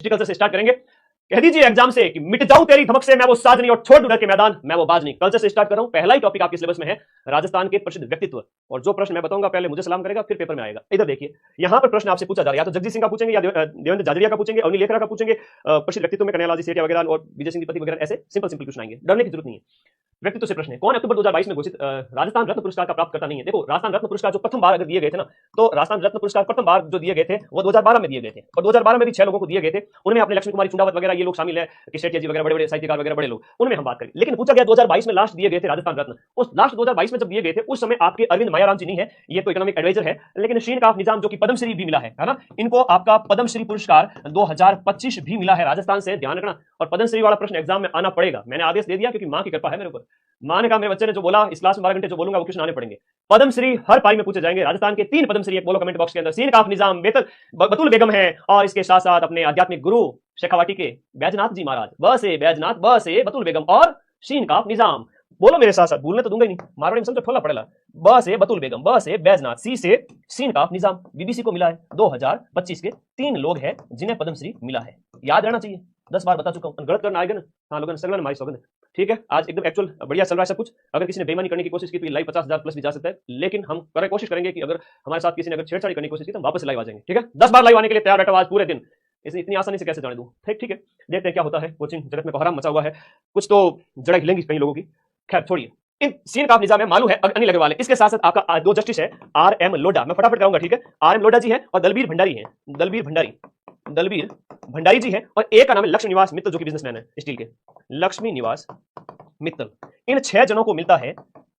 कल से स्टार्ट करेंगे। कह दीजिए एग्जाम से कि मिट जाऊं तेरी धमक से, मैं वो साजनी और छोड़ दूं डर के मैदान, मैं वो बाज नहीं। कल से स्टार्ट कर रहा हूं। पहला ही टॉपिक आपके सिलेबस में है राजस्थान के प्रसिद्ध व्यक्तित्व, और जो प्रश्न मैं बताऊंगा पहले मुझे सलाम करेगा फिर पेपर में आएगा। इधर देखिए, यहां पर प्रश्न आपसे पूछा जा रहा है, या तो जगजीत सिंह का पूछेंगे, या देवेंद्र झाझड़िया का पूछेंगे, अवनी लेखरा का पूछेंगे, प्रसिद्ध व्यक्तित्व में कन्हैयालाल जी सेठिया वगैरह और विजय सिंह पति वगैरह, ऐसे सिंपल क्वेश्चन आएंगे, डरने की जरूरत नहीं है। व्यक्तित्व से प्रश्न है, कौन अक्टूबर 2022 में घोषित राजस्थान रत्न पुरस्कार का प्राप्त करता नहीं है। देखो, राजस्थान रत्न पुरस्कार जो प्रथम बार अगर दिए गए थे ना, तो राजस्थान रत्न पुरस्कार प्रथम बार जो दिए गए थे वो 2012 में दिए गए थे, और 2012 में भी 6 लोगों को दिए गए थे। उनमें अपने लक्ष्मी कुमारी चुंडावत वगैरह ये लोग शामिल है, किशेटिया जी वगैरह, बड़े बड़े साहित्यकार वगैरह, बड़े लोग, उनमें हम बात करें। लेकिन पूछा गया 2022 में लास्ट दिए गए थे राजस्थान रत्न, उस लास्ट 2022 में जब दिए गए थे उस समय आपके अरविंद मायाराम जी नहीं है, ये तो इकोनॉमिक एडवाइजर है, लेकिन शीन काफ निजाम जो कि पद्मश्री भी मिला है ना, इनको आपका पद्मश्री पुरस्कार 2025 भी मिला है राजस्थान से, ध्यान रखना। और पद्मश्री वाला प्रश्न एग्जाम में आना पड़ेगा, मैंने आदेश दे दिया क्योंकि मां की कृपा है मेरे ऊपर। मां ने कहा मेरे बच्चे ने जो बोला इस क्लास में 12 घंटे जो बोलूंगा वो क्वेश्चन आने पड़ेंगे। पद्मश्री हर पारी में पूछे जाएंगे। राजस्थान के 3 पद्मश्री एक बोलो कमेंट बॉक्स के अंदर, सीन काफ निजाम, बतुल बेगम है, और इसके साथ साथ अपने आध्यात्मिक गुरु शेखावाटी के बैजनाथ जी महाराज, ब से बैजनाथ, ब से बतुल बेगम और शीन काफ निजाम। बोलो मेरे साथ साथ, भूलने तो दूंगा ही नहीं, मारवाड़ी में समझो ठोला पड़ेगा। ब से बतुल बेगम, ब से बैजनाथ, सी से शीन काफ निजाम। बीबीसी को मिला है 2025 के 3 लोग हैं जिन्हें पद्मश्री मिला है, याद रहना चाहिए। 10 बार बता चुका हूं, गलत करना आएगा ना, हाँ लोगों ने सगला हमारी सौगंध। ठीक है, आज एकदम एक्चुअल बढ़िया चल रहा है सब कुछ। अगर किसी ने बेईमानी करने की कोशिश की तो ये लाइव 50,000 प्लस भी जा सकता है, लेकिन हम कोशिश करेंगे कि अगर हमारे साथ किसी ने अगर छेड़छाड़ी करने की कोशिश की तो हम वापस लाइव आ जाएंगे। ठीक है, 10 बार लाइव आने के लिए तैयार बैठा आज पूरे दिन, इसे इतनी आसानी से कैसे जाने दूं। ठीक है, देखते हैं क्या होता है। कोचिंग जगत में कोहराम मचा हुआ है, कुछ तो जड़ा हिलेंगी कई लोगों की। खैर छोड़िए, इन सीन काफ निजाम है, मालूम है अनिल अग्रवाल है, इसके साथ साथ आपका 2 जस्टिस है RM लोढ़ा, मैं फटाफट कराऊंगा। ठीक है, RM लोढ़ा जी है और दलबीर भंडारी है, दलबीर भंडारी जी है, और एक का नाम है लक्ष्मी निवास मित्तल जो कि बिजनेसमैन है स्टील के, लक्ष्मी निवास मित्तल। इन 6 जनों को मिलता है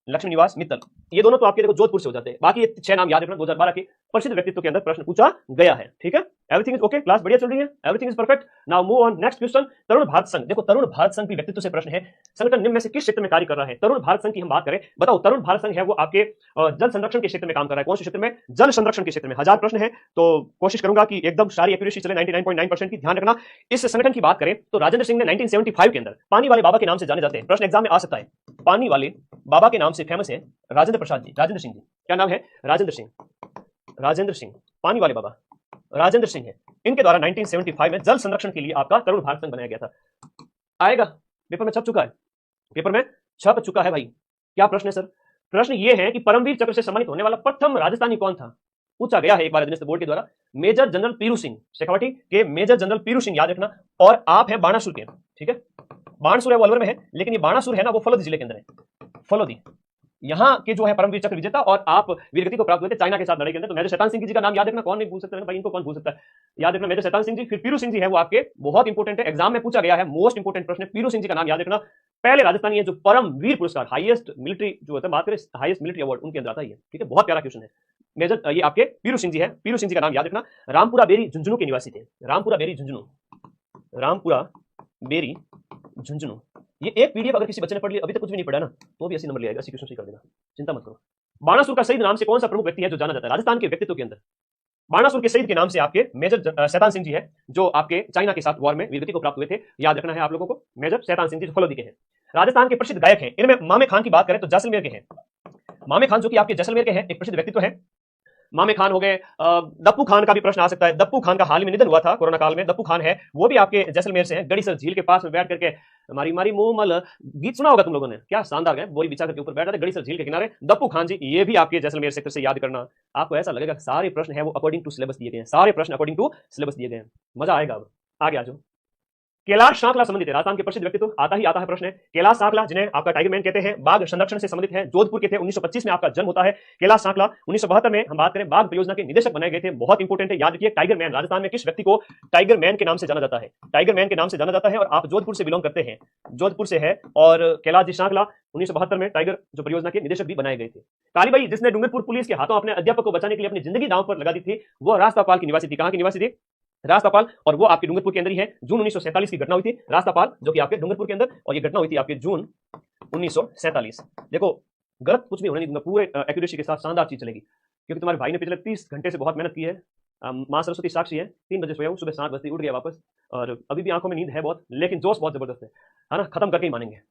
लक्ष्मी निवास मित्तल। ये दोनों तो आपके देखो जोधपुर से हो जाते हैं, बाकी ये 6 नाम याद रखना। 2012 के प्रसिद्ध व्यक्तित्व के अंदर प्रश्न पूछा गया है। ठीक है, एवरीथिंग इज ओके, क्लास बढ़िया चल रही है, everything is perfect. Now move on next question. Tarun Bharat Sangh, देखो तरुण भारत संघ भी व्यक्तित्व से प्रश्न है। संगठन निम्न में से किस क्षेत्र में कार्य कर रहा है। तरुण भारत संघ की हम बात करें, बताओ तरुण भारत संघ है वो आपके जल संरक्षण के क्षेत्र में काम कर रहा है। कौन से क्षेत्र में? जल संरक्षण के क्षेत्र में। 1000 प्रश्न है तो कोशिश करूंगा कि एकदम सारी एक्यूरेसी चले, 99.9% की। ध्यान रखना, इस संगठन की बात करें तो राजेंद्र सिंह ने 1975 के अंदर, पानी वाले बाबा के नाम से जाने जाते हैं, प्रश्न एग्जाम में आ सकता है, पानी वाले बाबा के नाम से फेमस है राजेंद्र प्रसाद जी, राजेंद्र सिंह जी। क्या नाम है? राजेंद्र सिंह, पानी वाले बाबा राजेंद्र सिंह है। इनके द्वारा 1975 में जल संरक्षण के लिए आपका तरुण भारत संघ बनाया गया था। आएगा, पेपर में छप चुका है, पेपर में छप चुका है भाई। क्या प्रश्न है सर? प्रश्न ये है कि परमवीर चक्र से सम्मानित होने वाला प्रथम राजस्थानी कौन था, पूछा गया है एक बार अधीनस्थ बोर्ड के द्वारा। मेजर जनरल पीरू सिंह, शेखावाटी के मेजर जनरल पीरू सिंह, याद रखना। और आप हैं बाणासुर के, ठीक है, बाणसुर है वो अलवर में है, लेकिन ये बाणासुर है ना वो फलोदी जिले के अंदर है, फलोदी। यहाँ के जो है परमवीर चक्र विजेता, और आप वीरगति को प्राप्त हुए थे चाइना के साथ लड़ाई के अंदर। तो मेजर शैतान सिंह जी का नाम याद रखना, कौन नहीं भूल सकता है भाई, इनको कौन भूल सकता है, याद रखना मेजर शैतान सिंह जी। फिर पीरू सिंह जी है वो आपके बहुत इंपोर्टेंट है, एग्जाम में पूछा गया है, मोस्ट इंपोर्टेंट प्रश्न है, पीरू सिंह जी का नाम याद रखना। पहले राजस्थानी है जो परमवीर पुरस्कार, हाईएस्ट मिलिट्री जो होता है, बात करें हाईएस्ट मिलिट्री अवार्ड, उनके अंदर आता है। ठीक है, बहुत प्यारा क्वेश्चन है। मेजर ये आपके पीरू सिंह जी है, पीरू सिंह जी का नाम याद रखना। रामपुरा बेरी झुंझुनू के निवासी थे, रामपुरा बेरी झुंझुनू। ये एक पीडीएफ अगर किसी बच्चे ने पढ़ लिया, अभी तक कुछ भी नहीं पढ़ा ना, तो भी 80 नंबर ले आएगा, 80 क्वेश्चन सही कर देना, चिंता मत करो। बाणासुर का शहीद नाम से कौन सा प्रमुख व्यक्ति है जो जाना जाता है राजस्थान के व्यक्तित्व के अंदर? बाणासुर के शहीद के नाम से आपके मेजर शैतान सिंह जी है, जो आपके चाइना के साथ वॉर में वीरगति को प्राप्त हुए थे, याद रखना है आप लोगों को। मेजर शैतान सिंह जी फलोदी के हैं। राजस्थान के प्रसिद्ध गायक हैं, इनमें मामे खान की बात करें तो जैसलमेर के हैं, मामे खान जो कि आपके जैसलमेर के हैं, एक प्रसिद्ध व्यक्तित्व है। मामे खान हो गए। दप्पू खान का भी प्रश्न आ सकता है, दप्पू खान का हाल ही में निधन हुआ था कोरोना काल में, दप्पू खान है, वो भी आपके जैसलमेर से हैं। गड़ीसर झील के पास में बैठ करके मारी मारी मुंह मल, गीत सुना होगा तुम लोगों ने, क्या शानदार है, बोरी बिछा करके ऊपर बैठा था गड़ीसर झील के किनारे, दप्पू खान जी, ये भी आपके जैसलमेर सेक्टर से याद करना। आपको ऐसा लगेगा सारे प्रश्न है वो अकॉर्डिंग टू सिलेबस दिए गए हैं, सारे प्रश्न अकॉर्डिंग टू सिलेबस दिए गए हैं, मजा आएगा। अब आगे आ जाओ। कैलाश सांकला संबंधित है, राजस्थान के प्रसिद्ध व्यक्तित्व आता है प्रश्न है। कैलाश सांकला जिन्हें आपका टाइगर मैन कहते हैं, बाघ संरक्षण से संबंधित है, जोधपुर के थे, 1925 में आपका जन्म होता है। कैलाश सांकला 1972 में हम बात करें बाघ परियोजना के निदेशक बनाए गए थे, बहुत इंपोर्टेंट है, याद रखिए। टाइगर मैन, राजस्थान में किस व्यक्ति को टाइगर मैन के नाम से जाना जाता है? टाइगर मैन के नाम से जाना जाता है, और आप जोधपुर से बिलोंग करते हैं, जोधपुर से है। और कैलाश जी सांकला 1972 में टाइगर जो परियोजना के निदेशक भी बनाए गए थे। कालीबाई जिसने डूंगरपुर पुलिस के हाथों अपने अध्यापक को बचाने के लिए अपनी जिंदगी दांव पर लगा दी थी, वो राजपाल की निवासी थी। कहां की निवासी थी? राजपाल, और वो आपके डूंगरपुर के अंदर ही है। जून 1947 की घटना हुई थी, राजपाल जो कि आपके डूंगरपुर के अंदर, और ये घटना हुई थी आपके जून 1947। देखो गलत कुछ भी होने नहीं दूंगा, पूरे एक्यूरेसी के साथ शानदार चीज चलेगी, क्योंकि तुम्हारे भाई ने पिछले 30 घंटे से बहुत मेहनत की है। मां सरस्वती साक्षी है, 3 बजे सोया हूं, सुबह 7 बजे उठ गया वापस, और अभी भी आंखों में नींद है बहुत, लेकिन जोश बहुत जबरदस्त है ना, खत्म करके ही मानेंगे।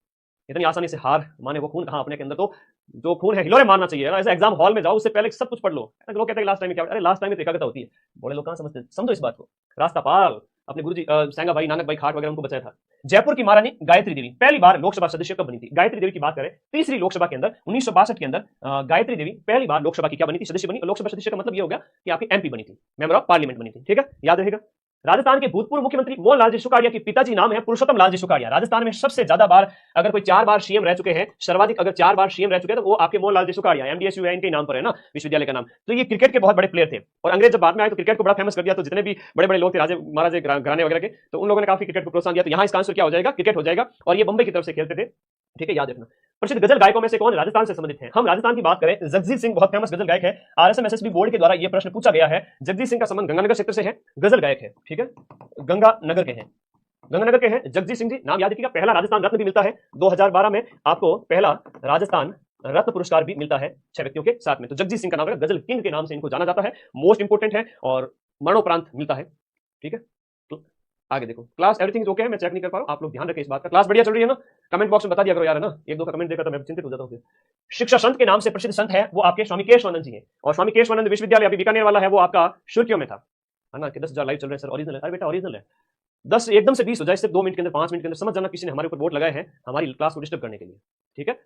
इतनी आसानी से हार माने वो खून कहां अपने के अंदर, तो जो खून है हिलोरे मारना चाहिए ना। ऐसे एग्जाम हॉल में जाओ, उससे पहले सब कुछ पढ़ लो। लोग कहते हैं लास्ट टाइम क्या, अरे लास्ट टाइम में तो एकाग्रता होती है, बड़े लोग कहां समझते, समझो इस बात को। रास्तापाल अपने गुरुजी सेंगा भाई, नानक भाई खाट वगैरह उनको बचाया था। जयपुर की महारानी गायत्री देवी पहली बार लोकसभा सदस्य कब बनी थी? गायत्री देवी की बात करें तीसरी लोकसभा के अंदर 1962 के अंदर गायत्री देवी पहली बार लोकसभा की क्या बनी थी? सदस्य बनी। और लोकसभा सदस्य का मतलब ये हो गया कि आपकी एमपी बनी थी, मेंबर ऑफ पार्लियामेंट बनी थी। ठीक है, याद रहेगा। राजस्थान के भूतपूर्व मुख्यमंत्री मोहनलाल जी सुखाड़िया के पिताजी नाम है पुरुषोत्तम लाल जी सुखाड़िया। राजस्थान में सबसे ज्यादा बार अगर कोई 4 बार सीएम रह चुके हैं, सर्वाधिक अगर 4 बार सीएम रह चुके हैं तो वो आपके मोहनलाल जी सुखाड़िया, एमडीएसयू है इनके नाम पर है ना, विश्वविद्यालय का नाम। तो ये क्रिकेट के बहुत बड़े प्लेयर थे और अंग्रेज जब बाद में आए तो क्रिकेट को बड़ा फेमस कर दिया। तो जितने भी बड़े बड़े लोग थे, राजे महाराजे घराने वगैरह के, तो उन लोगों ने काफी क्रिकेट को प्रोत्साहन दिया। तो यहाँ इसका आंसर क्या हो जाएगा? क्रिकेट हो जाएगा। और ये बंबई की तरफ से खेलते थे। ठीक है, याद रखना। प्रसिद्ध गजल गायकों में से कौन राजस्थान से संबंधित हैं? हम राजस्थान की बात करें, जगजीत सिंह बहुत फेमस गजल गायक है। आरएसएम-एसएसबी बोर्ड के द्वारा यह प्रश्न पूछा गया है। जगजीत सिंह का संबंध गंगानगर क्षेत्र से है, गजल गायक है। ठीक है, गंगानगर के हैं, गंगानगर के हैं जगजीत सिंह जी। नाम याद रखिएगा। पहला राजस्थान रत्न भी मिलता है 2012 में आपको, पहला राजस्थान रत्न पुरस्कार भी मिलता है 6 व्यक्तियों के साथ में। तो जगजीत सिंह का नाम है, गजल किंग के नाम से इनको जाना जाता है। मोस्ट इंपोर्टेंट है और मरणोपरांत मिलता है। ठीक है, तो आगे देखो। क्लास एवरीथिंग इज ओके है, मैं चेक नहीं कर पा रहा हूं, आप लोग ध्यान रखें इस बात का। क्लास बढ़िया चल रही है ना? कमेंट बॉक्स में बता दिया करो यार, है ना? एक दो का कमेंट देखा तो मैं चिंतित हो जाता हूं। फिर शिक्षा संत के नाम से प्रसिद्ध संत है वो आपके स्वामी केशवानंद जी हैं। और स्वामी केशवानंद विश्वविद्यालय अभी बीकानेर वाला है, वो आपका शुल्कियों में था, है ना? कि 10,000 लाइव चल रहे हैं सर, ओरिजिनल है? अरे बेटा ओरिजिनल है। 10 एकदम से 20 हो जाए सिर्फ 2 मिनट के अंदर, 5 मिनट के अंदर। समझ जाना किसी ने हमारे ऊपर वोट लगाए हैं हमारी क्लास को डिस्टर्ब करने के लिए। ठीक है,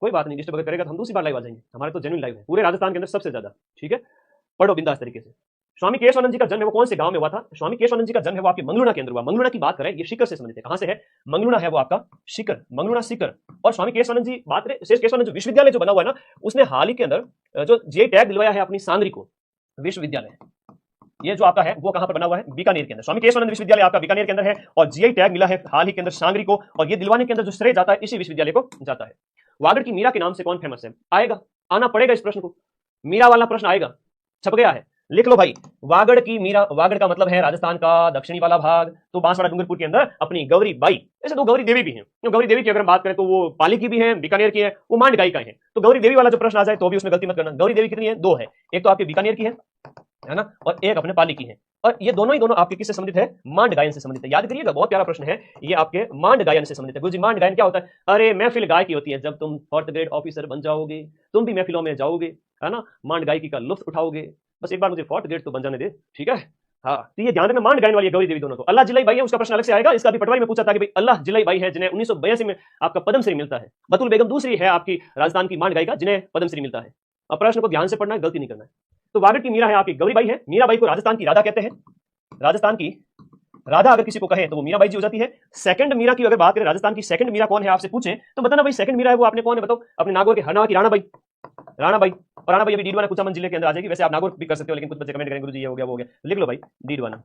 कोई बात नहीं, डिस्टर्ब अगर करेगा तो हम दूसरी बार लाइव आ जाएंगे। हमारे तो जेन्युइन लाइव है पूरे राजस्थान के अंदर सबसे ज्यादा। ठीक है, पढ़ो बिंदास तरीके से। स्वामी केशवानंद जी का जन्म है वो कौन से गांव में हुआ था? स्वामी केशवानंद जी का जन्म है वो आपके मंगलूना के अंदर हुआ। मंगलूना की बात करें, ये सीकर से संबंधित है। कहां से है? मंगलूना है वो आपका सीकर, मंगलूना सीकर। और स्वामी केशवानंद जी बात करें, शेष केशवानंद जो विश्वविद्यालय जो बना हुआ है ना, उसने हाल ही के अंदर जो जीआई टैग दिलवाया है अपनी सांगरी को विश्वविद्यालय। ये जो आपका है वो कहां पर बना हुआ है? बीकानेर के अंदर। स्वामी केशवानंद विश्वविद्यालय आपका बीकानेर के अंदर है और जीआई टैग मिला है हाल ही के अंदर सांगरी को। और ये दिलवाने के अंदर जो श्रेय जाता है इसी विश्वविद्यालय को जाता है। वागड़ की मीरा के नाम से कौन फेमस है? आएगा, आना पड़ेगा इस प्रश्न को, मीरा वाला प्रश्न आएगा, छप गया है, लिख लो भाई। वागड़ की मीरा, वागड़ का मतलब है राजस्थान का दक्षिणी वाला भाग। तो बांसवाड़ा डूंगरपुर के अंदर अपनी गौरी बाई, ऐसे दो गौरी देवी भी हैं। गौरी देवी की अगर बात करें तो वो पाली की भी है, बीकानेर की है, वो मांड गाई का है। तो गौरी देवी वाला जो प्रश्न आ जाए तो भी उसमें गलती मत करना। गौरी देवी कितनी है? 2 है, एक तो आपकी बीकानेर की है ना, और एक अपने पाली की है। और ये दोनों ही दोनों आपके किससे संबंधित है? मांड गायन से संबंधित है। याद करिएगा, बहुत प्यारा प्रश्न है ये, आपके मांड गायन से संबंधित है। गुरुजी मांड गायन क्या होता है? अरे महफिल गाय की होती है, जब तुम 4th ग्रेड ऑफिसर बन जाओगे तुम भी महफिलों में जाओगे, है ना, मांड गायकी का लुत्फ उठाओगे। बस एक बार मुझे 4th ग्रेड तो बन जाने दे, ठीक है। हाँ, तो ये ध्यान रखना, मांड गायन वाली है गौरी देवी दोनों। तो अल्लाह जिलाई बाई है, उसका प्रश्न अलग से आएगा। इसका भी पटवारी में पूछा था कि भाई अल्लाह जिलाई बाई है जिन्हें 1982 में आपका पद्मश्री मिलता है। बतुल बेगम दूसरी है आपकी राजस्थान की मांड गायिका जिन्हें पद्मश्री मिलता है। अब प्रश्न को ध्यान से पढ़ना है, गलती नहीं करना है। तो वागड़ की मीरा है आपकी गौरी बाई है। मीराबाई को राजस्थान की राधा कहते हैं। राजस्थान की राधा अगर किसी को कहे तो वो मीराबाई जी हो जाती है। सेकंड मीरा की अगर बात करें, राजस्थान की सेकंड मीरा कौन है आपसे पूछे तो बताना भाई, सेकंड मीरा है वो आपने कौन है बताओ? अपने नागौर के हरनावा की राणाबाई। राणाबाई, और राणाबाई अभी डीडवाना कुचामन जिले के अंदर आ जाएगी। वैसे आप नागौर भी कर सकते हो, लेकिन कुछ बच्चे कमेंट करेंगे गुरुजी ये हो गया वो हो गया, लिख लो भाई डीडवाना।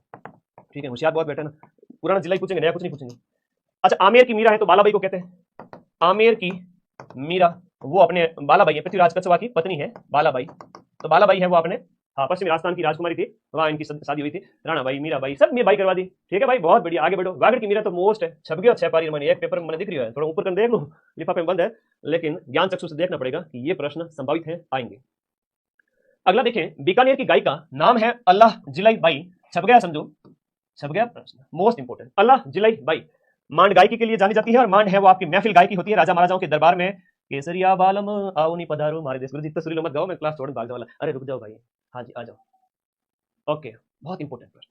ठीक है, होशियार बहुत बैठे ना, पुराना जिला ही पूछेंगे, नया कुछ नहीं पूछेंगे। अच्छा, आमेर की मीरा है तो बालाबाई को कहते हैं। आमेर की मीरा वो अपने बालाबाई है, पृथ्वीराज कछवा की पत्नी है बालाबाई। तो बालाबाई है वो अपने, हाँ, पश्चिमी राजस्थान की राजकुमारी थी, वहां इनकी शादी हुई थी। राणाबाई, मीराबाई, सब मीराबाई करवा दी। ठीक है भाई, बहुत बढ़िया, आगे बढ़ो। वागड़ की मीरा तो मोस्ट है, छप गया 6 पारी मैंने, एक पेपर में मैंने दिख रही है, थोड़ा ऊपर कर देख लो, लिफाफे में बंद है, लेकिन ज्ञान चक्षु से देखना पड़ेगा कि ये प्रश्न संभावित है, आएंगे। अगला देखें, बीकानेर की गायिका नाम है अल्लाह जिलाई बाई। छप गया, समझो, छप गया प्रश्न, मोस्ट इंपोर्टेंट, अल्लाह जिलाई बाई। मांड गायकी के लिए जानी जाती है और मांड है वो आपकी महफिल गायकी होती है राजा महाराजाओं के दरबार में। केसरिया बालम आओ नी पधारो मारे देश। गुरुजी इतना सुरीला मत गाओ, मैं क्लास छोड़ भाग जाने वाला। अरे रुक जाओ भाई, हाँ जी आ जाओ। ओके, बहुत इंपॉर्टेंट प्रश्न।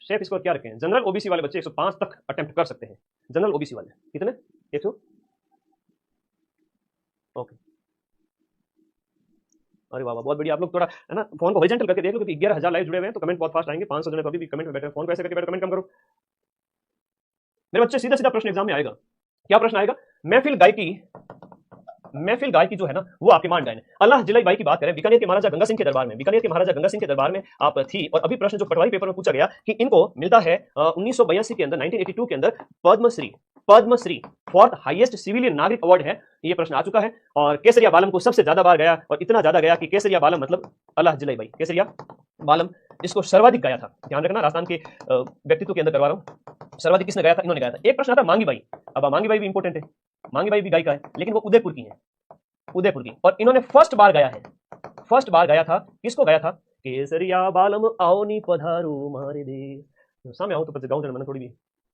शेफ स्कोर क्या रखें? जनरल ओबीसी वाले बच्चे 105 तक अटेम्प्ट कर सकते हैं। जनरल ओबीसी वाले कितने? 100। ओके, अरे वाह, बहुत बढ़िया। आप लोग थोड़ा है ना फोन को हॉरिजॉन्टल करके देख लो, क्योंकि 11,000 लाइव जुड़े हुए हैं तो कमेंट बहुत फास्ट आएंगे। 500 जने तो अभी भी कमेंट में बैठे हैं, फोन को ऐसे करके बैठे, कमेंट कम करो मेरे बच्चे। सीधा सीधा प्रश्न एग्जाम में आएगा। क्या प्रश्न आएगा? महफिल गायकी जो है ना वो आपके मांड गायन है। अल्लाह जिलाई बाई की बात करें, बीकानेर के महाराजा गंगा सिंह के दरबार में, बीकानेर के महाराजा गंगा सिंह के दरबार में आप थी। और अभी प्रश्न जो पटवारी पेपर में पूछा गया कि इनको मिलता है 1982 के अंदर, 1982 के अंदर पद्मश्री फॉर हाईएस्ट सिविलियन नागरिक अवार्ड है, ये प्रश्न आ चुका है। और केसरिया बालम को सबसे ज्यादा बार गया, और इतना ज्यादा गया कि केसरिया बालम मतलब अल्लाह जिलाई बाई, केसरिया बालम इसको सर्वाधिक गाया था। ध्यान रखना, राजस्थान के व्यक्तित्व के अंदर करवा रहा हूं, सर्वाधिक किसने गाया था? इन्होंने गाया था। एक प्रश्न आता मांगी बाई। अब मांगी बाई भी इंपॉर्टेंट है, मांगी बाई भी गायिका है, लेकिन वो उदयपुर की है, उदयपुर की। और इन्होंने फर्स्ट बार गाया है, फर्स्ट बार गाया था, किसको गाया था? केसरिया बालम आओ नी पधारो मारे देश। सामने आओ तो गाँव मैंने थोड़ी भी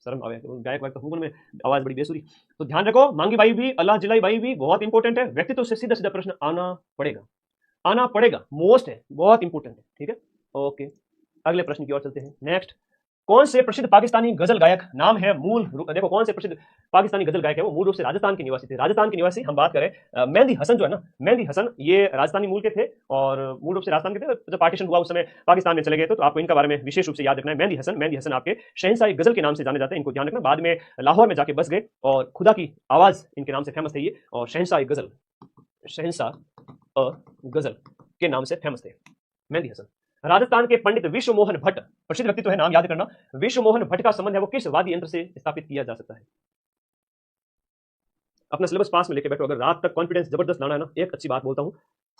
शर्म आवे, गायक वायक तो में आवाज बड़ी बेसुरी। तो ध्यान रखो, मांगी बाई भी, अल्लाह जिलाई बाई भी बहुत इंपॉर्टेंट है। व्यक्तित्व से सीधा सीधा प्रश्न आना पड़ेगा, मोस्ट है, बहुत इंपॉर्टेंट है। ठीक है, ओके, अगले प्रश्न की ओर चलते हैं। नेक्स्ट, कौन से प्रसिद्ध पाकिस्तानी गजल गायक नाम है देखो कौन से प्रसिद्ध पाकिस्तानी गजल गायक है वो मूल रूप से राजस्थान के निवासी थे। राजस्थान के निवासी हम बात करें मेहंदी हसन जो है ना, मेहंदी हसन ये राजस्थानी मूल के थे और मूल रूप से राजस्थान के थे। जब पार्टीशन हुआ उस समय पाकिस्तान में चले गए तो आपको इनका बारे में विशेष रूप से याद रखना है। मेहंदी हसन आपके शहंशाह गजल के नाम से जाने जाते हैं, इनको ध्यान रखना। बाद में लाहौर में जाके बस गए और खुदा की आवाज इनके नाम से फेमस थे ये, और शहंशाह गजल के नाम से फेमस थे मेहंदी हसन। राजस्थान के पंडित विश्व मोहन भट्ट प्रसिद्ध व्यक्तित्व है, नाम याद करना। विश्व मोहन भट्ट का संबंध है वो किस वाद्य यंत्र से स्थापित किया जा सकता है? अपना सिलेबस पास में लेके बैठो, अगर रात तक कॉन्फिडेंस जबरदस्त लाना है ना। एक अच्छी बात बोलता हूं,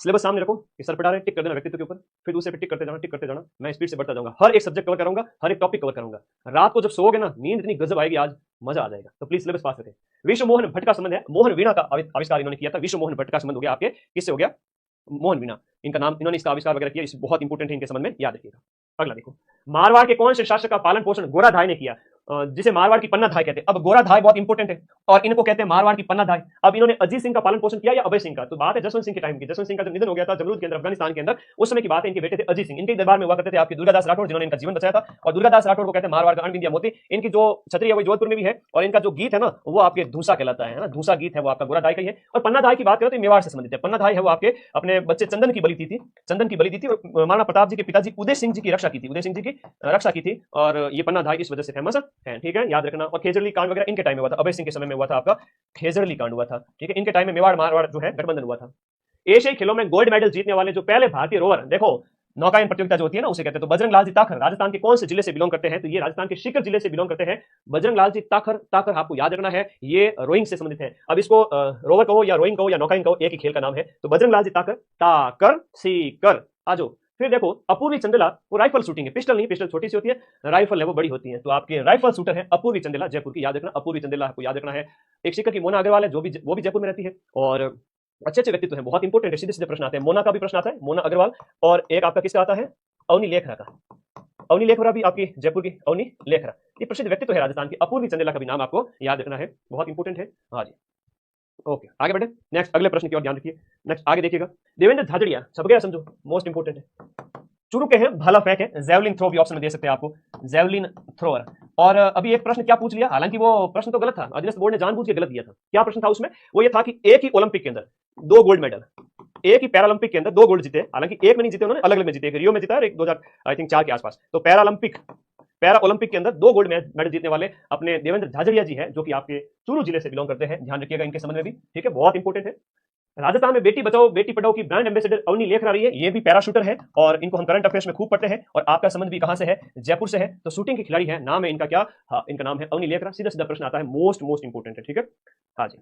सिलेबस सामने रखो कि सर पढ़ा रहे, टिक कर देना व्यक्तित्व के ऊपर, फिर दूसरे पे टिक करते जाना। मैं स्पीड से बढ़ता जाऊंगा, हर एक सब्जेक्ट कवर करूंगा, हर एक टॉपिक कवर करूंगा। रात को जब सोओगे ना, नींद इतनी गजब आएगी, आज मजा आ जाएगा। तो प्लीज सिलेबस पास रखें। विश्व मोहन भट्ट का संबंध है, मोहन वीणा का आविष्कार इन्होंने किया था। विश्व मोहन भट्ट का संबंध हो गया आपके किससे हो गया? मोहन वीणा, इनका नाम, इन्होंने इसका आविष्कार वगैरह किया, इस बहुत इंपॉर्टेंट है, इनके संबंध में याद रखिएगा। अगला देखो, मारवाड़ के कौन से शासक का पालन पोषण गोराधाय ने किया? जिसे मारवाड़ की पन्ना धाय कहते हैं। अब गोराधाय बहुत इंपॉर्टेंट है और इनको कहते हैं मारवाड़ की पन्ना धाय। अब इन्होंने अजीत सिंह का पालन पोषण किया या अभय सिंह का? तो बात है जसवंत सिंह के टाइम की। जसवंत सिंह का जब निधन हो गया था जमरूद के अंदर, अफगानिस्तान के अंदर, उस समय की बात है। इनके बेटे थे अजीत सिंह, इनके दरबार में हुआ करते थे आपके दुर्गादास राठौड़, जिन्होंने इनका जीवन बचाया था। और दुर्गादास राठौड़ को कहते हैं मारवाड़ का अणबिंदिया मोती। इनकी जो छतरी है वो जोधपुर में भी है और इनका जो गीत है ना वो आपके धूसा कहलाता है ना, धूसा गीत है वो आपका गोराधाय का ही है। और पन्ना धाय की बात करें तो मेवाड़ से संबंधित है। पन्ना धाय है वो आपके अपने बच्चे चंदन की बलि दी थी और महाराणा प्रताप जी के पिताजी उदय सिंह जी की रक्षा की थी और ये पन्ना धाय इस वजह से फेमस है। ठीक है, याद रखना। और खेजड़ली कांड वगैरह इनके टाइम में हुआ था, अभय सिंह के समय में हुआ था आपका खेजड़ली कांड हुआ था। ठीक है, इनके टाइम में मेवाड़ मारवाड़ जो है गठबंधन हुआ था। एशियाई खेलों में गोल्ड मेडल जीतने वाले जो पहले भारतीय रोवर, देखो नौकायन प्रतियोगिता जो होती है ना उसे कहते हैं। तो बजरंग लाल जी ताखर राजस्थान के कौन से जिले से बिलोंग करते हैं? तो ये राजस्थान के सीकर जिले से बिलोंग करते हैं। बजरंग लाल जी ताखर आपको याद रखना है, ये रोइंग से संबंधित है। अब इसको रोवर कहो या रोइंग कहो या नौकायन कहो, एक ही खेल का नाम है। तो बजरंग लाल जी ताकर सीकर। आजो फिर देखो, अपूर्वी चंदेला वो राइफल शूटिंग है, पिस्टल नहीं, पिस्टल छोटी सी होती है, राइफल है वो बड़ी होती है। तो आपके राइफल शूटर है अपूर्वी चंदेला, जयपुर की, याद रखना। अपूर्वी चंदेला आपको याद रखना है। एक सीकर की मोना अग्रवाल है, वो भी जयपुर में रहती है। और अच्छे अच्छे व्यक्तित्व हैं, बहुत इंपॉर्टेंट है, सीधे सीधे प्रश्न आते हैं। मोना का भी प्रश्न आता है, मोना अग्रवाल। और एक आपका किसका आता है? अवनी लेखरा का। अवनी लेखरा भी आपकी जयपुर की अवनी लेखरा, ये प्रसिद्ध व्यक्तित्व है राजस्थान की। अपूर्वी चंदेला का भी नाम आपको याद रखना है, बहुत इंपॉर्टेंट है। हाँ जी, ओके, आगे बढ़े। नेक्स्ट अगले प्रश्न की ओर ध्यान रखिए। नेक्स्ट आगे देखिएगा, देवेंद्र झाझड़िया, सब गया समझो, मोस्ट इंपॉर्टेंट है। चुरू के हैं, भाला फेंक है, जेवलिन थ्रो भी ऑप्शन में दे सकते हैं आपको, जेवलिन थ्रोअर। और अभी एक प्रश्न क्या पूछ लिया, हालांकि वो प्रश्न तो गलत था, अधीनस्थ बोर्ड ने जानबूझ के गलत दिया था। क्या प्रश्न था उसमें? वो ये था कि एक ही ओलंपिक के अंदर 2 गोल्ड मेडल, एक ही पैरालंपिक के अंदर 2 गोल्ड जीते, हालांकि एक में नहीं जीते उन्होंने, अलग अलग में जीते, एक रियो में जीता और एक 2004 के आसपास। तो पैरा ओलंपिक के अंदर 2 गोल्ड मेडल जीतने वाले अपने देवेंद्र झाझड़िया जी हैं, जो कि आपके चूरू जिले से बिलोंग करते हैं। ध्यान रखिएगा इनके संबंध में भी, ठीक है, बहुत इंपॉर्टेंट है। राजस्थान में बेटी बचाओ बेटी पढ़ाओ की ब्रांड एम्बेसडर अवनी लेखरा रही है, ये भी पैराशूटर है और इनको हम करंट अफेयर्स में खूब पढ़ते हैं। और आपका संबंध भी कहां से है? जयपुर से है। तो शूटिंग की खिलाड़ी है, नाम है इनका क्या? हाँ, इनका नाम है अवनी लेखरा। सीधा सीधा प्रश्न आता है, मोस्ट इंपॉर्टेंट है। ठीक है, हाँ जी,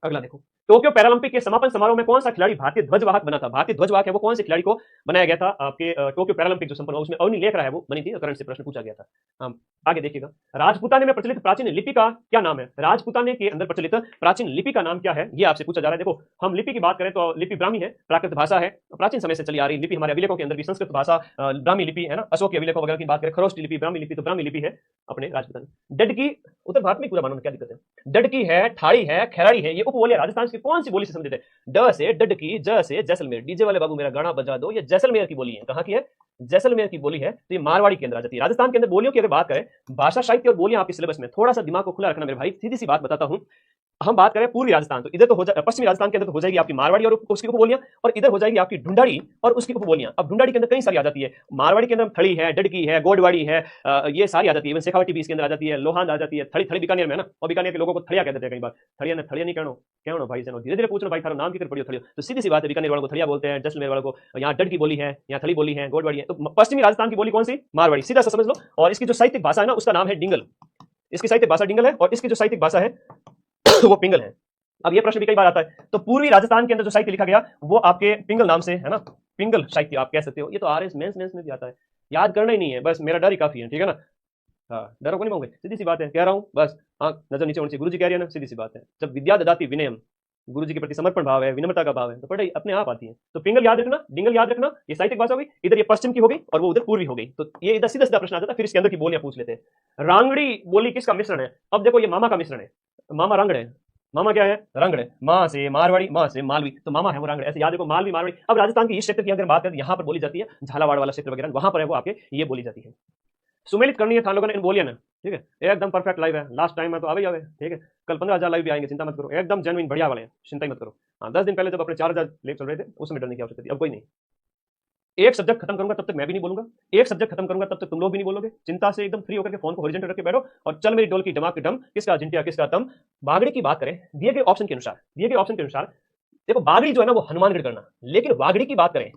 अगला देखो, टोक्यो पैरालंपिक के समापन समारोह में कौन सा खिलाड़ी भारतीय ध्वजवाहक बना था? भारतीय ध्वजवाहक है वो कौन से खिलाड़ी को बनाया गया था आपके टोक्यो पैरालंपिक जो संपन्न हुआ उसमें अवनी लेखरा है वो बनी थी, करंट से प्रश्न पूछा गया था। आगे देखिएगा, राजपूताने में प्रचलित प्राचीन लिपि का क्या नाम है? राजपूताने के अंदर प्रचलित प्राचीन लिपि का नाम क्या है, ये आपसे पूछा जा रहा है। देखो, हम लिपि की बात करें तो लिपि ब्राह्मी है, प्राकृत भाषा है, प्राचीन समय से चली आ रही लिपि। हमारे अभिलेखों के अंदर भी संस्कृत भाषा ब्राह्मी लिपि है ना, अशोक के अभिलेखों वगैरह की बात करें, खरोष्टी लिपि, ब्राह्मी लिपि, तो ब्राह्मी लिपि है अपने राजपूताने। डडकी उत्तर भारत में पूरा मानो, क्या दिक्कत है? डडकी है, ठाड़ी है, खैराड़ी है, ये उपबोलियां राजस्थान की कौन सी बोली से संबंधित है? ड से डडकी, ज से जैसलमेर। डीजे वाले बाबू मेरा गाना बजा दो, ये जैसलमेर की बोली है। कहां की है? जैसलमेर की बोली है। तो ये मारवाड़ी के अंदर आ जाती है। राजस्थान के अंदर बोलियों की अगर बात करें, भाषा साहित्य और बोलियां आपके सिलेबस में, थोड़ा सा दिमाग को खुला रखना मेरे भाई, सीधी सी बात बताता हूं। हम बात करें पूर्वी राजस्थान, तो इधर तो हो जाए, पश्चिमी राजस्थान के अंदर तो हो जाएगी आपकी मारवाड़ी और उसकी उपबोलियां, और इधर हो जाएगी आपकी ढूंढाड़ी और उसकी उपबोलियां। अब ढूंढाड़ी के अंदर कई सारी आ जाती है, मारवाड़ी के अंदर थड़ी है, डडकी है, गोडवाड़ी है, ये सारी आ जाती है। इवन शेखावटी भी इसके अंदर आ जाती है, लोहांद आ जाती है, थड़ी बीकानेर में ना, और बीकानेर के लोगों को थड़िया कहते हैं कई बार। थड़िया नहीं कहनो भाई, धीरे धीरे पूछना भाई, थारा नाम किधर पढ़ियो थड़ियो। तो सीधी सी बात है, बीकानेर वालों को थड़िया बोलते हैं, जैसलमेर वालों को यहाँ डडकी बोली है, यहाँ थड़ी बोली है, गोडवाड़ी है। तो पश्चिमी राजस्थान की बोली कौन सी? मारवाड़ी, सीधा सा समझ लो। और इसकी जो साहित्यिक भाषा है ना उसका नाम है डिंगल, इसकी साहित्यिक भाषा डिंगल है और इसकी जो साहित्यिक भाषा है वो पिंगल है। अब ये प्रश्न भी कई बार आता है, तो पूर्वी राजस्थान के अंदर जो साहित्य लिखा गया वो आपके पिंगल नाम से है ना, पिंगल साहित्य आप कह सकते हो। ये तो आरएस मेंस में भी आता है, याद करना ही नहीं है, बस मेरा डर ही काफी है, ठीक है ना। हाँ, डरो को नहीं मांगे, सीधी सी बात है, कह रहा हूँ बस। हाँ, नजर नीचे होनी चाहिए, गुरु जी कह रही है ना, सीधी सी बात है। जब विद्या ददाति विनयम, गुरु जी के प्रति समर्पण भाव है, विनम्रता का भाव है, तो पढ़ाई अपने आप आती है। तो पिंगल याद रखना, डिंगल याद रखना, ये साहित्यिक भाषा हो गई, इधर ये पश्चिम की हो गई और वो उधर पूर्वी हो गई। तो ये इधर सीधा सीधा प्रश्न आता है, फिर इसके अंदर की बोलियां पूछ लेते हैं। रांगड़ी बोली किसका मिश्रण है? अब देखो, ये मामा का मिश्रण है, मामा रांगड़ है। मामा क्या है? रंगड़। माँ से मारवाड़ी, माँ से मालवी, तो मामा है वो रंगड़, ऐसे याद रखो, मालवी मारवाड़ी। अब राजस्थान की इस क्षेत्र की अगर बात करें, यहाँ पर बोली जाती है, झालावाड़ वाला क्षेत्र वगैरह, वहां पर है वो आपके ये बोली जाती है। सुमेलित करनी है थान लोगों ने इन बोलिए ना, ठीक है, एकदम परफेक्ट लाइव है, लास्ट टाइम में तो आ जावे, ठीक है, कल 15,000 लाइव भी आएंगे, चिंता मत करो, एकदम जेन्युइन बढ़िया वाले हैं, चिंता ही मत करो। हाँ, 10 दिन पहले जब अपने 4,000 लाइव चल रहे थे उस समय डरने की आवश्यकता थी, अब कोई नहीं। एक सब्जेक्ट खत्म करूंगा तब तक मैं भी नहीं बोलूंगा, एक सब्जेक्ट खत्म करूंगा तब तक तुम लोग भी नहीं बोलोगे, चिंता से एकदम फ्री होकर के फोन को हॉरिजॉन्टल रख के बैठो और चल मेरी डोल की डमा की डम, किसका जिंटिया किसका तम। बागड़ी की बात करें दिए गए ऑप्शन के अनुसार, दिए गए ऑप्शन के अनुसार देखो बागड़ी जो है ना वो हनुमानगढ़ करना, लेकिन वागड़ी की बात करें,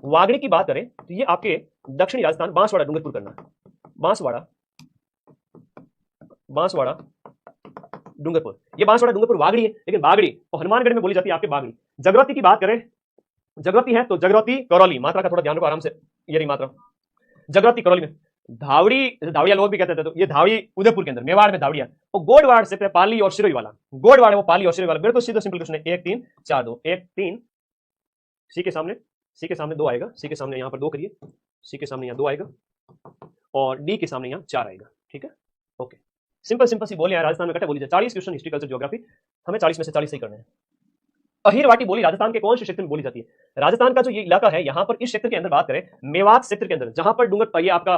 वागड़ी की बात करें तो ये आपके दक्षिणी राजस्थान बांसवाड़ा डूंगरपुर करना, बांसवाड़ा, बांसवाड़ा डूंगरपुर, ये बांसवाड़ा डूंगरपुर वागड़ी है, लेकिन वागड़ी और हनुमानगढ़ में बोली जाती है आपके बागड़ी। जगराती की बात करें, जगराती है तो जगराती करौली, मात्रा का थोड़ा ध्यान रखो आराम से, ये रही मात्रा, जगराती करौली में। धावड़ी, धावड़िया लोग भी कहते थे, तो ये धावड़ी उदयपुर के अंदर, मेवाड़ में धावड़िया, और गोडवाड़ से पाली और शिरोई वाला, गोडवाड़ है वो पाली और शिरोई वाला। बिल्कुल सीधा सिंपल क्वेश्चन है, 1 3 4 2, 1 3, सी के सामने, सी के सामने 2 आएगा, सी के सामने यहाँ पर 2 करिए, सी के सामने यहाँ 2 आएगा और डी के सामने यहाँ 4 आएगा, ठीक है, ओके। सिंपल सिंपल सी बोली है, राजस्थान में कटे बोली जाए, 40 क्वेश्चन हिस्ट्री कल्चर ज्योग्राफी, हमें 40 में से 40 सही करने हैं। अहिरवाटी बोली राजस्थान के कौन से क्षेत्र में बोली जाती है? राजस्थान का जो ये इलाका है, यहाँ पर इस क्षेत्र के अंदर बात करें, मेवात क्षेत्र के अंदर, जहां पर डूंगर, ये आपका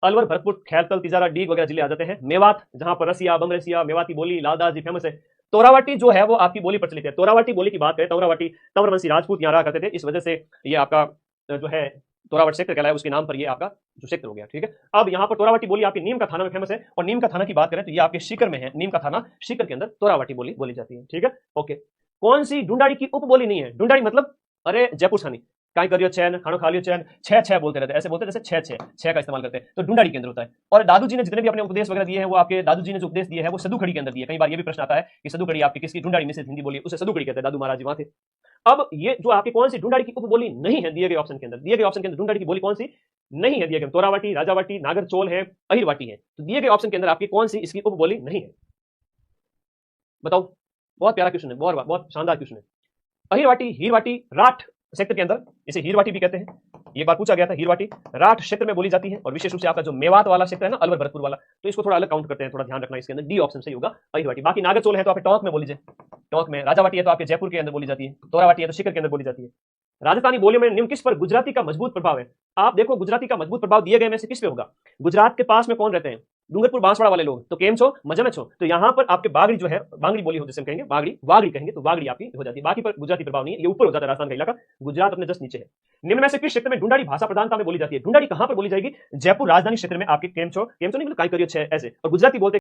अलवर, भरतपुर, खैरतल, तिजारा, डीग वगैरह जिले आ जाते हैं। मेवात, जहां पर रसिया, बमरसिया, मेवाती बोली, लालदास जी फेमस है। तोरावाटी जो है वो आपकी बोली प्रचलित है। तोरावाटी बोली की बात करें, तोरावाटी तंवरवंशी राजपूत यहाँ रहा करते थे, इस वजह से ये आपका जो है तोरावट क्षेत्र कहलाया, उसके नाम पर ये आपका जो क्षेत्र हो गया, ठीक है। अब यहाँ पर तोरावाटी बोली आपकी नीम का थाना में फेमस है, और नीम का थाना की बात करें तो ये आपके सीकर में है, नीम का थाना सीकर के अंदर तोरावाटी बोली बोली जाती है, ठीक है, ओके। कौन सी ढूंढाड़ी की उपबोली नहीं है? ढूंढाड़ी मतलब अरे जयपुर छानी, काय करियो चैन, खानो खा लियो चैन, छह छह बोलते रहते हैं, ऐसे बोलते हैं जैसे छह छह छह का इस्तेमाल करते हैं, तो ढूंढाड़ी के अंदर होता है। और दादू जी ने जितने भी अपने उपदेश वगैरह दिए हैं, वो आपके दादू जी ने जो उपदेश दिए हैं वो सदु खड़ी के अंदर दिए। कई बार ये भी प्रश्न आता है कि सदु खड़ी आपकी किसकी ढूंढाड़ी में से हिंदी बोली, उसे सदु खड़ी कहते हैं, दादू महाराज जी वहां थे। अब ये जो आपकी कौन सी ढूंढाड़ी की उपबोली नहीं है दिए गए ऑप्शन के अंदर, दिए गए ऑप्शन के अंदर ढूंढाड़ी की बोली कौन सी नहीं है दिए गए? तोरावाटी, राजावाटी, नागरचोल है, अहिरवाटी है, तो दिए गए ऑप्शन के अंदर आपकी कौन सी इसकी उपबोली नहीं है? बताओ, बहुत प्यारा क्वेश्चन है, बहुत शानदार क्वेश्चन है। अहिरवाटी, हीरवाटी, राठ क्षेत्र के अंदर, इसे हीरवाटी भी कहते हैं, ये बार पूछा गया था। हीरवाटी राठ क्षेत्र में बोली जाती है, और विशेष रूप से आपका जो मेवात वाला क्षेत्र है ना, अलवर भरतपुर वाला, तो इसको थोड़ा अलग काउंट करते हैं, थोड़ा ध्यान रखना, इसके अंदर डी ऑप्शन सही होगा, अहिरवाटी। बाकी नागरचोल है तो आप टोंक में बोली जाए, टोंक में। राजावाटी है तो आपके जयपुर के अंदर बोली जाती है, तोरावाटी है तो सीकर के अंदर बोली जाती है। राजस्थानी बोलियों में निम्न किस पर गुजराती का मजबूत प्रभाव है? आप देखो गुजराती का मजबूत प्रभाव दिए गए में से किस पे होगा? गुजरात के पास में कौन रहते हैं? डूंगरपुर बांसवाड़ा वाले लोग, तो केम छो, मजा में छो, तो यहाँ पर आपके बागड़ी जो है, बांगड़ी बोली हो जिसे हम कहेंगे, बागड़ी वागड़ी कहेंगे, तो वागड़ी आपकी हो जाती है। बाकी पर गुजराती प्रभाव नहीं है, ये ऊपर हो जाता है राजस्थान का इलाका, गुजरात अपने जस्ट नीचे है। निम्न में से किस क्षेत्र में ढूंढाड़ी भाषा प्रधानता में बोली जाती है? ढूंढाड़ी कहां पर बोली जाएगी? जयपुर राजधानी क्षेत्र में आपके केम छो नहीं, मतलब काय करियो छे ऐसे, और गुजराती बोलते